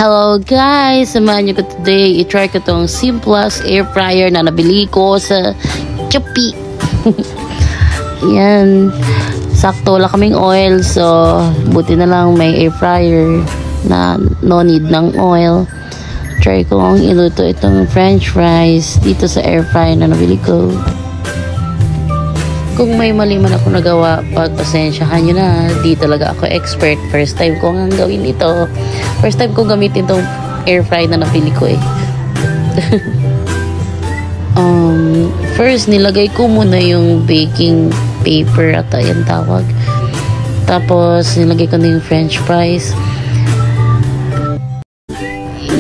Hello guys! Samahan niyo ko today. I-try ko tong Simplast air fryer na nabili ko sa Shopee. Yan. Sakto wala kaming oil. So, buti na lang may air fryer na no need ng oil. Try ko ang iluto itong french fries dito sa air fryer na nabili ko. Kung may mali man ako nagawa, pagpasensyahan nyo na. Di talaga ako expert. First time ko nga gawin ito. First time ko gamitin itong air fry na napili ko eh. First, nilagay ko muna yung baking paper at yung tawag. Tapos, nilagay ko na yung french fries.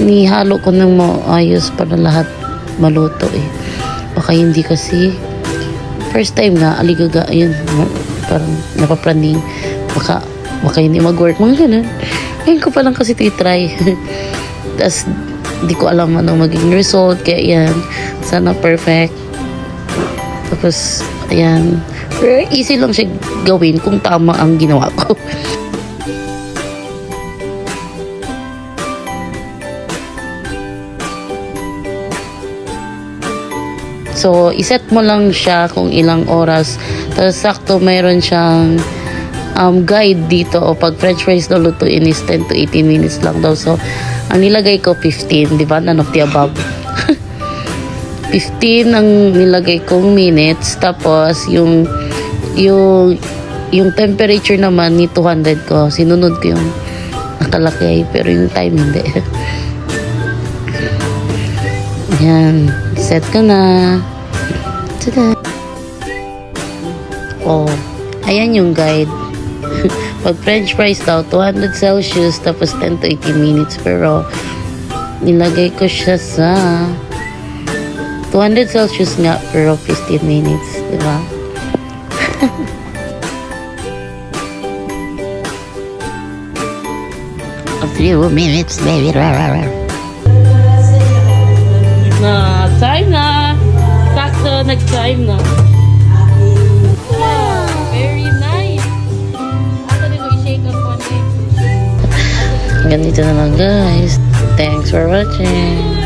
Nihalo ko ng maayos para lahat maluto eh. Baka hindi kasi first time nga, aligaga, ayun, parang napapraning. Baka hindi mag-work, mga ganun. Ngayon ko pa lang kasi titry. Tapos, di ko alam anong maging result. Kaya yan, sana perfect. Tapos, ayan. Pero easy lang siya gawin kung tama ang ginawa ko. So, iset mo lang siya kung ilang oras. Tapos, sakto mayroon siyang guide dito. O pag french fries na lutuin is 10 to 18 minutes lang daw. So, ang nilagay ko 15. Diba? None of the above. 15 ang nilagay kong minutes. Tapos, yung temperature naman ni 200 ko. Sinunod ko yung nakalagay. Pero yung time hindi. Yan. Set ko na. Tada! Oh, ayan yung guide. Pag french fries daw, 200 Celsius, tapos 10 to 18 minutes. Pero, nilagay ko siya sa 200 Celsius nga, pero 15 minutes. Diba? A few minutes, baby. Na, time na. Sakto, nag-time na. Wow, very nice. Ato din mo i-shake up on it. Ganito na lang guys. Thanks for watching.